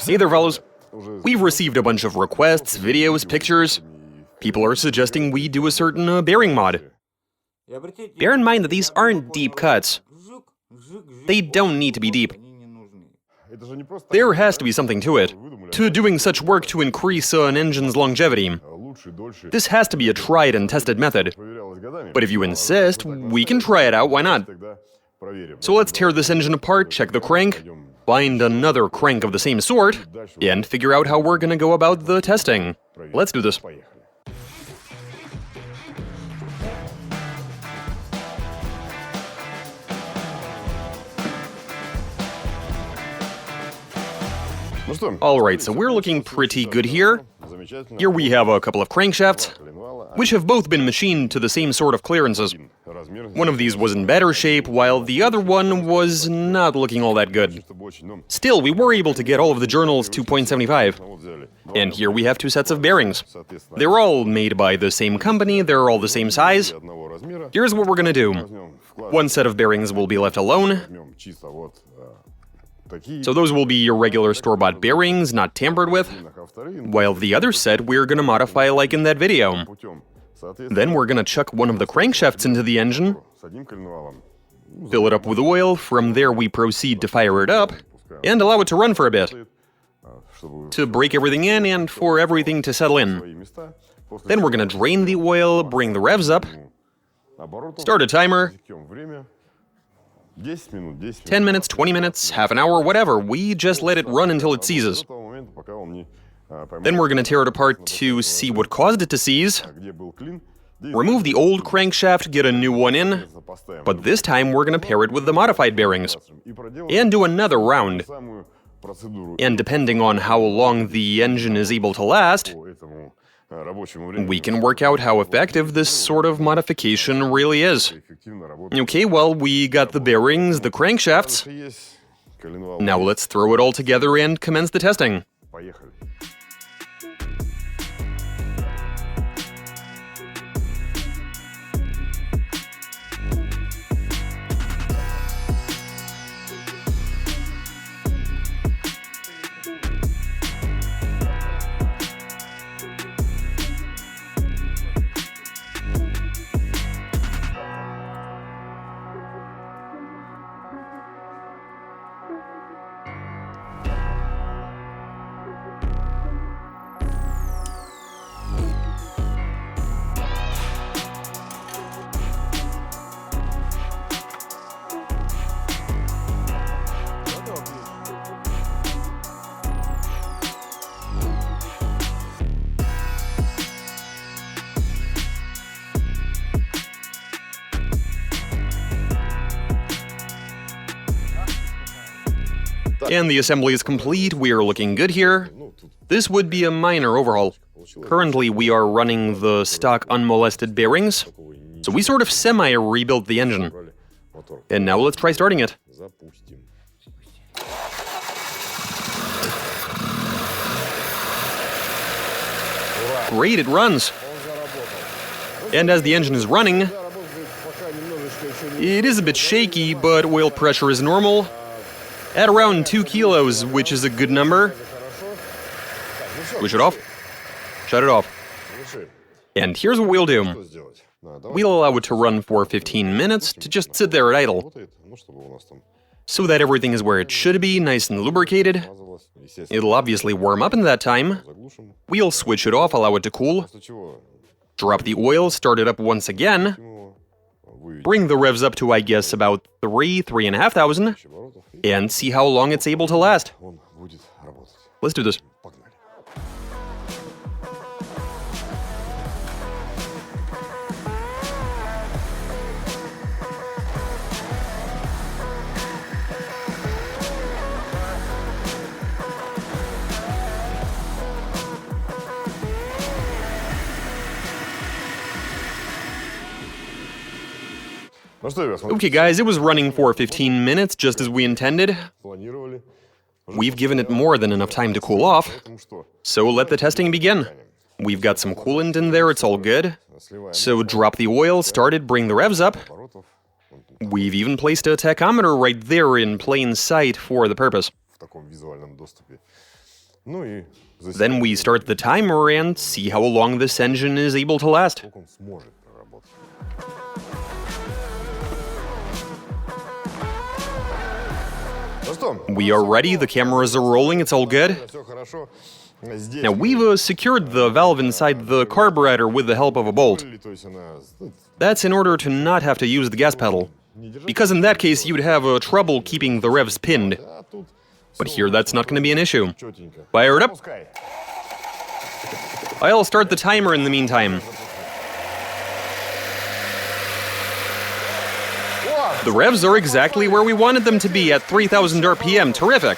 Hey there, fellas. We've received a bunch of requests, videos, pictures. People are suggesting we do a certain bearing mod. Bear in mind that these aren't deep cuts. They don't need to be deep. There has to be something to it, to doing such work to increase an engine's longevity. This has to be a tried and tested method. But if you insist, we can try it out, why not? So let's tear this engine apart, check the crank, find another crank of the same sort, and figure out how we're gonna go about the testing. Let's do this. Alright, so we're looking pretty good here. Here we have a couple of crankshafts, which have both been machined to the same sort of clearances. One of these was in better shape, while the other one was not looking all that good. Still, we were able to get all of the journals to 0.75. And here we have two sets of bearings. They're all made by the same company, they're all the same size. Here's what we're gonna do. One set of bearings will be left alone. So those will be your regular store-bought bearings, not tampered with. While the other set we're gonna modify like in that video. Then we're gonna chuck one of the crankshafts into the engine, fill it up with oil, from there we proceed to fire it up, and allow it to run for a bit, to break everything in and for everything to settle in. Then we're gonna drain the oil, bring the revs up, start a timer, 10 minutes, 20 minutes, half an hour, whatever, we just let it run until it seizes. Then we're gonna tear it apart to see what caused it to seize, remove the old crankshaft, get a new one in, but this time we're gonna pair it with the modified bearings, and do another round. And depending on how long the engine is able to last, we can work out how effective this sort of modification really is. Okay, well, we got the bearings, the crankshafts. Now let's throw it all together and commence the testing. And the assembly is complete, we are looking good here. This would be a minor overhaul. Currently we are running the stock unmolested bearings, so we sort of semi-rebuilt the engine. And now let's try starting it. Great, it runs. And as the engine is running, it is a bit shaky, but oil pressure is normal. At around 2 kilos, which is a good number. Switch it off. Shut it off. And here's what we'll do. We'll allow it to run for 15 minutes to just sit there at idle, so that everything is where it should be, nice and lubricated. It'll obviously warm up in that time. We'll switch it off, allow it to cool. Drop the oil, start it up once again. Bring the revs up to, I guess, about 3,500, and see how long it's able to last. Let's do this. Okay guys, it was running for 15 minutes, just as we intended. We've given it more than enough time to cool off, so let the testing begin. We've got some coolant in there, it's all good. So drop the oil, start it, bring the revs up. We've even placed a tachometer right there in plain sight for the purpose. Then we start the timer and see how long this engine is able to last. We are ready, the cameras are rolling, it's all good. Now we've secured the valve inside the carburetor with the help of a bolt. That's in order to not have to use the gas pedal, because in that case you'd have trouble keeping the revs pinned. But here that's not going to be an issue. Fire it up. I'll start the timer in the meantime. The revs are exactly where we wanted them to be at 3000 RPM. Terrific.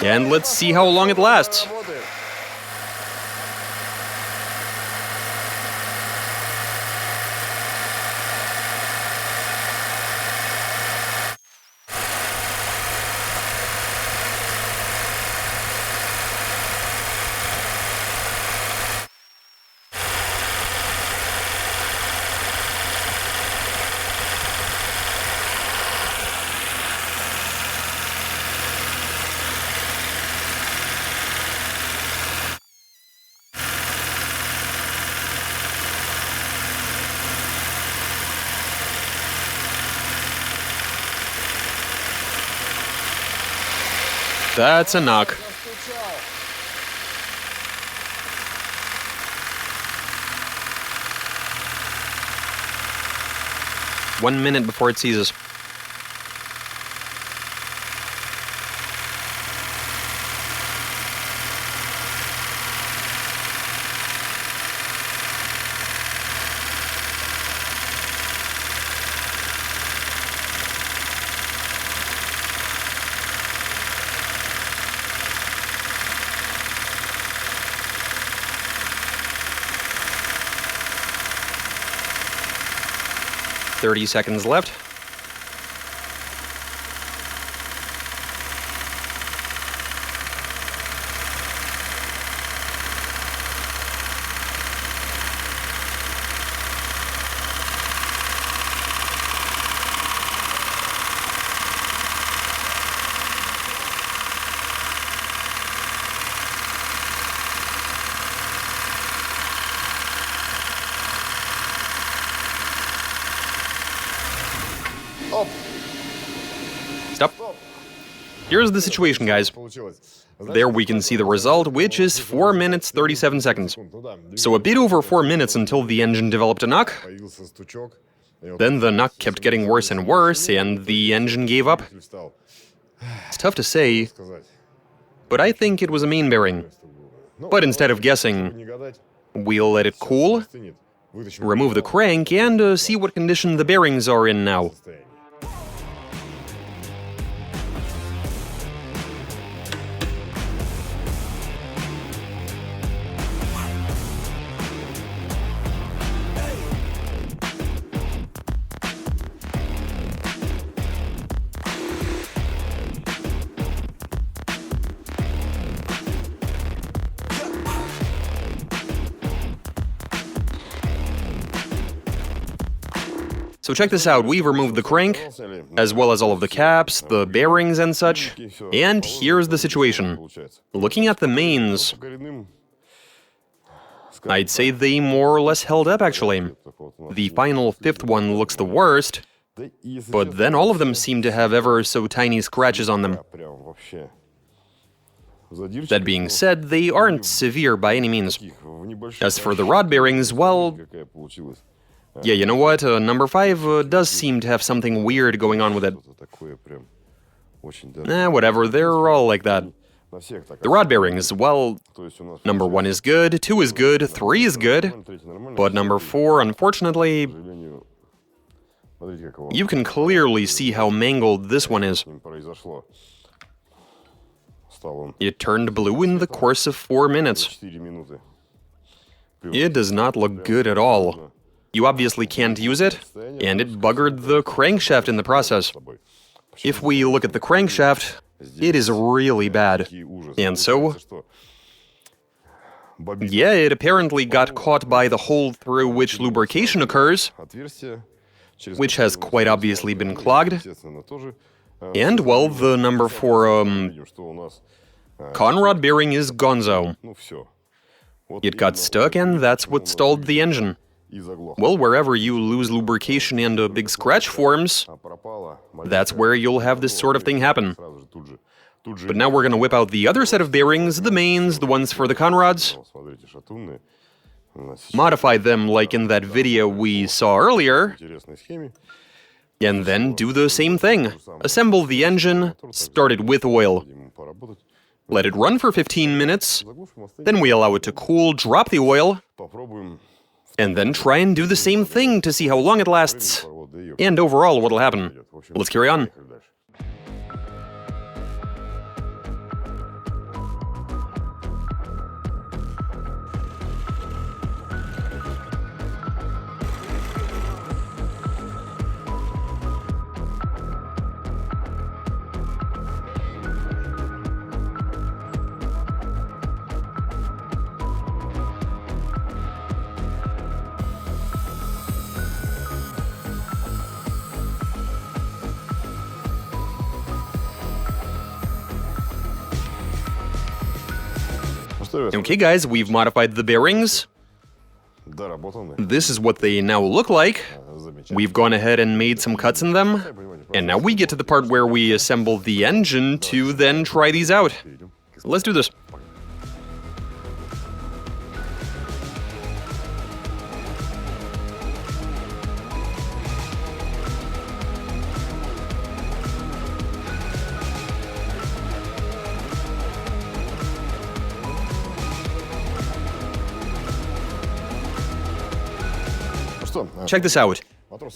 And let's see how long it lasts. That's a knock. One minute before it seizes. "30 seconds left. Stop. Here's the situation, guys. There we can see the result, which is 4 minutes 37 seconds. So a bit over 4 minutes until the engine developed a knock. Then the knock kept getting worse and worse, and the engine gave up. It's tough to say, but I think it was a main bearing. But instead of guessing, we'll let it cool, remove the crank, and see what condition the bearings are in now. So check this out, we've removed the crank, as well as all of the caps, the bearings and such, and here's the situation. Looking at the mains, I'd say they more or less held up actually. The final fifth one looks the worst, but then all of them seem to have ever so tiny scratches on them. That being said, they aren't severe by any means. As for the rod bearings, well... yeah, you know what? Number 5 does seem to have something weird going on with it. Whatever, they're all like that. The rod bearings, well, number 1 is good, 2 is good, 3 is good, but number 4, unfortunately, you can clearly see how mangled this one is. It turned blue in the course of 4 minutes. It does not look good at all. You obviously can't use it, and it buggered the crankshaft in the process. If we look at the crankshaft, it is really bad. And so, yeah, it apparently got caught by the hole through which lubrication occurs, which has quite obviously been clogged. And, well, the number for, Conrod bearing is gonzo. It got stuck, and that's what stalled the engine. Well, wherever you lose lubrication and a big scratch forms, that's where you'll have this sort of thing happen. But now we're gonna whip out the other set of bearings, the mains, the ones for the Conrods, modify them like in that video we saw earlier, and then do the same thing. Assemble the engine, start it with oil. Let it run for 15 minutes, then we allow it to cool, drop the oil, and then try and do the same thing to see how long it lasts, and overall what'll happen. Let's carry on. Okay guys, we've modified the bearings. This is what they now look like. We've gone ahead and made some cuts in them. And now we get to the part where we assemble the engine to then try these out. Let's do this. Check this out.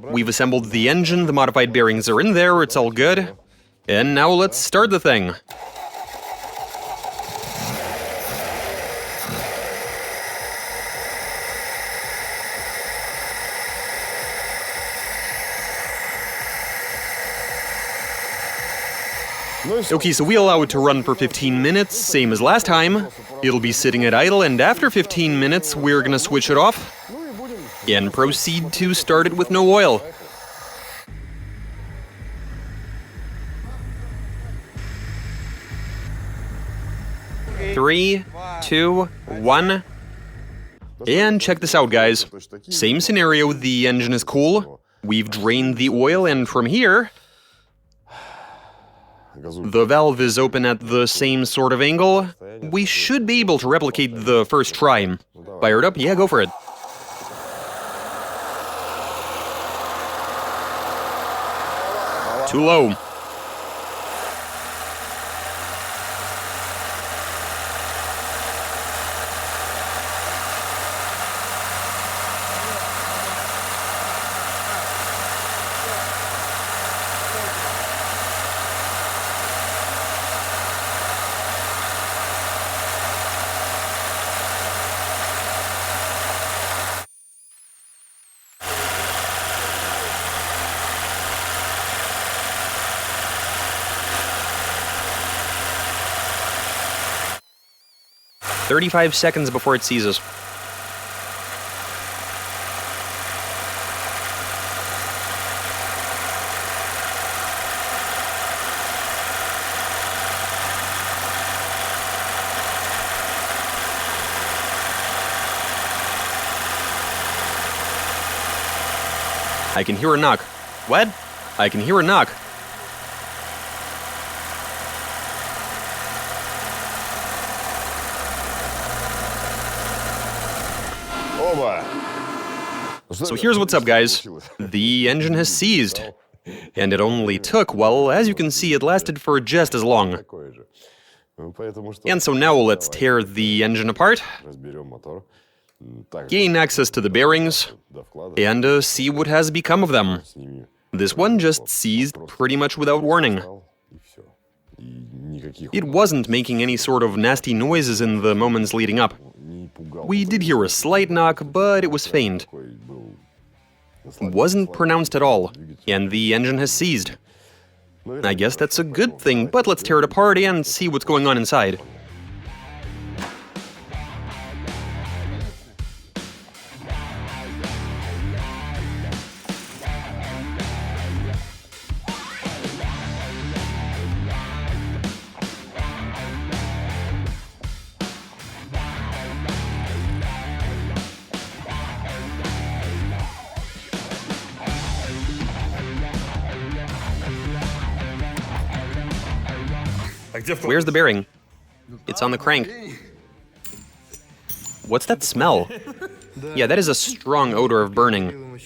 We've assembled the engine, the modified bearings are in there, it's all good. And now let's start the thing. Okay, so we allow it to run for 15 minutes, same as last time. It'll be sitting at idle, and after 15 minutes, we're gonna switch it off and proceed to start it with no oil. Three, two, one. And check this out, guys. Same scenario, the engine is cool. We've drained the oil, and from here, the valve is open at the same sort of angle. We should be able to replicate the first try. Fired up? Yeah, go for it. Too low. "35 seconds before it seizes." I can hear a knock. What? I can hear a knock. So here's what's up, guys. The engine has seized. And it only took, well, as you can see, it lasted for just as long. And so now let's tear the engine apart, gain access to the bearings, and see what has become of them. This one just seized pretty much without warning. It wasn't making any sort of nasty noises in the moments leading up. We did hear a slight knock, but it was faint. Wasn't pronounced at all, and the engine has seized. I guess that's a good thing, but let's tear it apart and see what's going on inside. Where's the bearing? It's on the crank. What's that smell? Yeah, that is a strong odor of burning.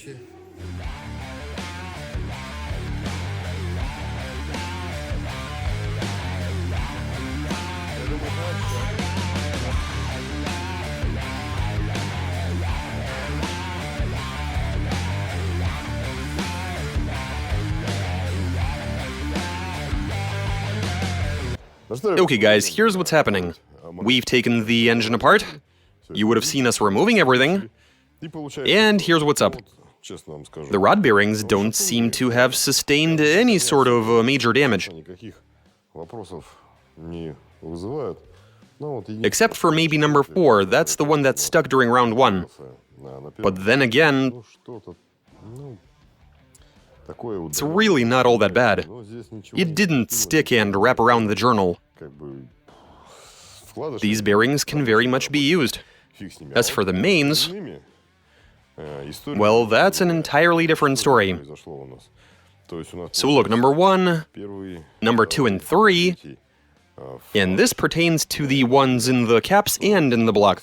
Okay guys, here's what's happening. We've taken the engine apart. You would have seen us removing everything. And here's what's up. The rod bearings don't seem to have sustained any sort of major damage. Except for maybe number 4, that's the one that stuck during round 1. But then again, it's really not all that bad. It didn't stick and wrap around the journal. These bearings can very much be used. As for the mains, well, that's an entirely different story. So look, number 1, number 2 and 3, and this pertains to the ones in the caps and in the block.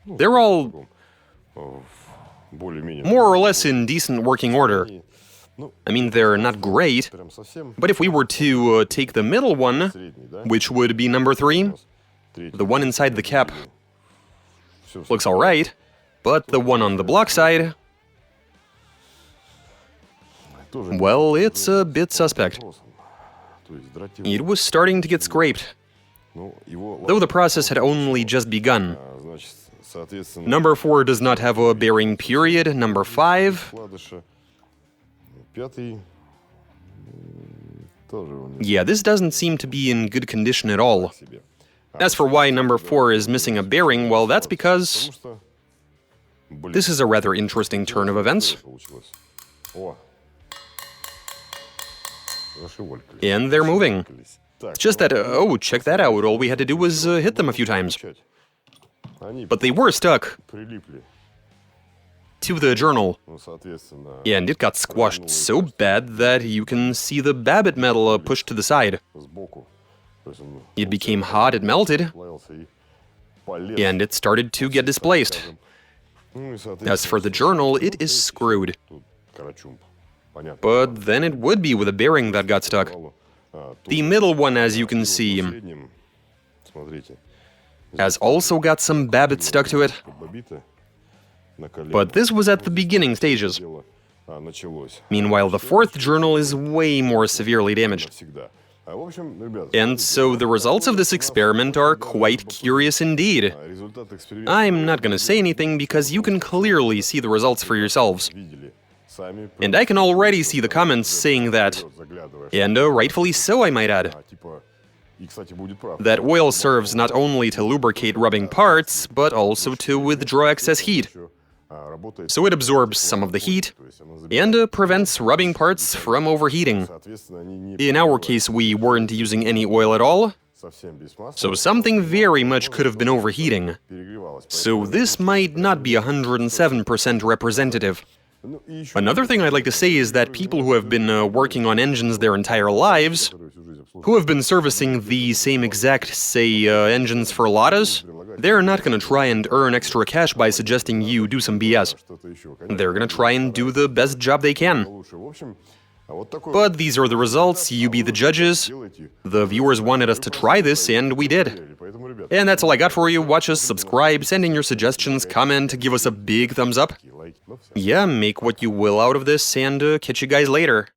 They're all more or less in decent working order. I mean, they're not great, but if we were to take the middle one, which would be number 3, the one inside the cap looks alright, but the one on the block side, well, it's a bit suspect. It was starting to get scraped, though the process had only just begun. Number 4 does not have a bearing period. Number 5... yeah, this doesn't seem to be in good condition at all. As for why number 4 is missing a bearing, well, that's because this is a rather interesting turn of events. And they're moving. It's just that, oh, check that out, all we had to do was hit them a few times. But they were stuck to the journal, and it got squashed so bad that you can see the Babbitt metal pushed to the side. It became hot, it melted, and it started to get displaced. As for the journal, it is screwed. But then it would be with a bearing that got stuck. The middle one, as you can see, has also got some Babbitt stuck to it. But this was at the beginning stages. Meanwhile, the 4th journal is way more severely damaged. And so the results of this experiment are quite curious indeed. I'm not gonna say anything because you can clearly see the results for yourselves. And I can already see the comments saying that, and rightfully so, I might add, that oil serves not only to lubricate rubbing parts, but also to withdraw excess heat. So it absorbs some of the heat and prevents rubbing parts from overheating. In our case, we weren't using any oil at all, so something very much could have been overheating. So this might not be 107% representative. Another thing I'd like to say is that people who have been working on engines their entire lives, who have been servicing the same exact, say, engines for Ladas, they're not gonna try and earn extra cash by suggesting you do some BS. They're gonna try and do the best job they can. But these are the results, you be the judges. The viewers wanted us to try this, and we did. And that's all I got for you. Watch us, subscribe, send in your suggestions, comment, give us a big thumbs up. Yeah, make what you will out of this, and catch you guys later.